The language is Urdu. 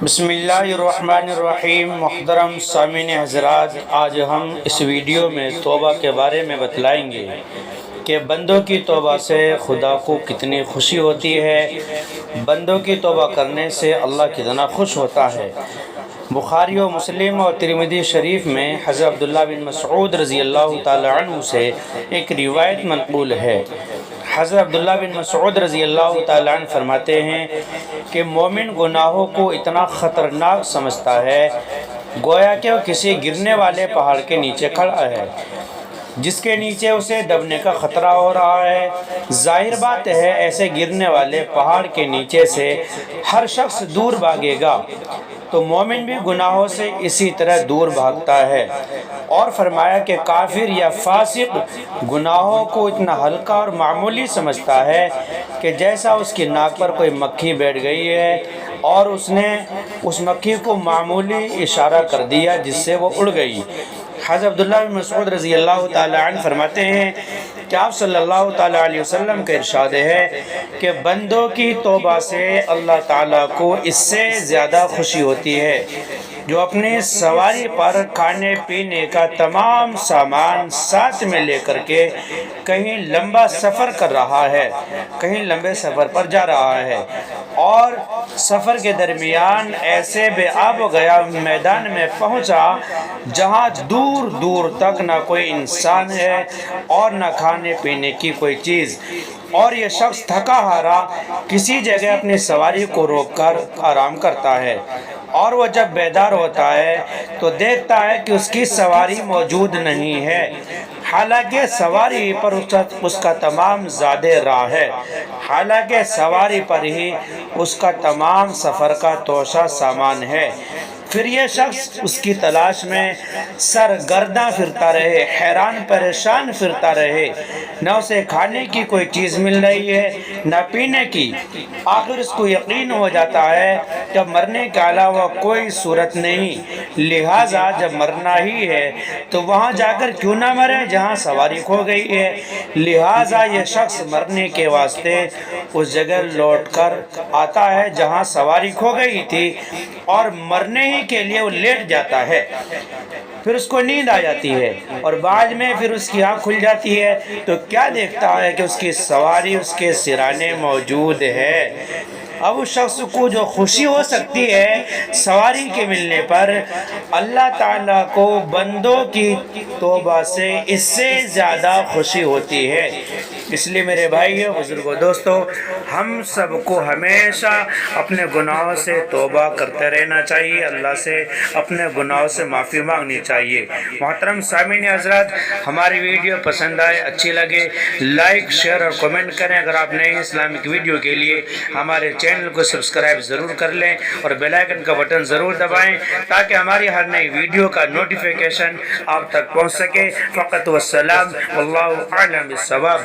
بسم اللہ الرحمن الرحیم۔ محترم سامعین حضرات، آج ہم اس ویڈیو میں توبہ کے بارے میں بتلائیں گے کہ بندوں کی توبہ سے خدا کو کتنی خوشی ہوتی ہے، بندوں کی توبہ کرنے سے اللہ کتنا خوش ہوتا ہے۔ بخاری و مسلم اور ترمذی شریف میں حضرت عبداللہ بن مسعود رضی اللہ تعالی عنہ سے ایک روایت منقول ہے۔ حضرت عبداللہ بن مسعود رضی اللہ تعالی عنہ فرماتے ہیں کہ مومن گناہوں کو اتنا خطرناک سمجھتا ہے گویا کہ وہ کسی گرنے والے پہاڑ کے نیچے کھڑا ہے جس کے نیچے اسے دبنے کا خطرہ ہو رہا ہے۔ ظاہر بات ہے ایسے گرنے والے پہاڑ کے نیچے سے ہر شخص دور بھاگے گا، تو مومن بھی گناہوں سے اسی طرح دور بھاگتا ہے۔ اور فرمایا کہ کافر یا فاسق گناہوں کو اتنا ہلکا اور معمولی سمجھتا ہے کہ جیسا اس کی ناک پر کوئی مکھی بیٹھ گئی ہے اور اس نے اس مکھی کو معمولی اشارہ کر دیا جس سے وہ اڑ گئی۔ حضرت عبداللہ بن مسعود رضی اللہ تعالی عنہ فرماتے ہیں کہ آپ صلی اللہ تعالی علیہ وسلم کا ارشاد ہے کہ بندوں کی توبہ سے اللہ تعالیٰ کو اس سے زیادہ خوشی ہوتی ہے جو اپنی سواری پر کھانے پینے کا تمام سامان ساتھ میں لے کر کے کہیں لمبا سفر کر رہا ہے، کہیں لمبے سفر پر جا رہا ہے اور سفر کے درمیان ایسے بے آب و گیا میدان میں پہنچا جہاں دور دور تک نہ کوئی انسان ہے اور نہ کھانے پینے کی کوئی چیز، اور یہ شخص تھکا ہارا کسی جگہ اپنی سواری کو روک کر آرام کرتا ہے، اور وہ جب بیدار ہوتا ہے تو دیکھتا ہے کہ اس کی سواری موجود نہیں ہے، حالانکہ سواری پر اس کا تمام زادِ راہ ہے، حالانکہ سواری پر ہی اس کا تمام سفر کا توشہ سامان ہے۔ پھر یہ شخص اس کی تلاش میں سرگرداں پھرتا رہے، حیران پریشان پھرتا رہے، نہ اسے کھانے کی کوئی چیز مل رہی ہے نہ پینے کی۔ آخر اس کو یقین ہو جاتا ہے کہ مرنے کے علاوہ کوئی صورت نہیں، لہٰذا جب مرنا ہی ہے تو وہاں جا کر کیوں نہ مرے جہاں سواری کھو گئی ہے۔ لہٰذا یہ شخص مرنے کے واسطے اس جگہ لوٹ کر آتا ہے جہاں سواری کھو گئی تھی اور مرنے ہی کے لیے وہ لیٹ جاتا ہے۔ پھر اس کو نیند آ جاتی ہے اور بعد میں پھر اس کی آنکھ کھل جاتی ہے تو کیا دیکھتا ہے کہ اس کی سواری اس کے سرانے موجود ہے۔ اب اس شخص کو جو خوشی ہو سکتی ہے سواری کے ملنے پر، اللہ تعالیٰ کو بندوں کی توبہ سے اس سے زیادہ خوشی ہوتی ہے۔ اس لیے میرے بھائیو، بزرگوں، دوستو، ہم سب کو ہمیشہ اپنے گناہوں سے توبہ کرتے رہنا چاہیے، اللہ سے اپنے گناہوں سے معافی مانگنی چاہیے۔ محترم سامعین حضرات، ہماری ویڈیو پسند آئے، اچھی لگے، لائک، شیئر اور کمنٹ کریں۔ اگر آپ نئے اسلامک ویڈیو کے لیے ہمارے چینل کو سبسکرائب ضرور کر لیں اور بیل آئیکن کا بٹن ضرور دبائیں تاکہ ہماری ہر نئی ویڈیو کا نوٹیفیکیشن آپ تک پہنچ سکے۔ فقط والسلام، واللہ اعلم بالصواب۔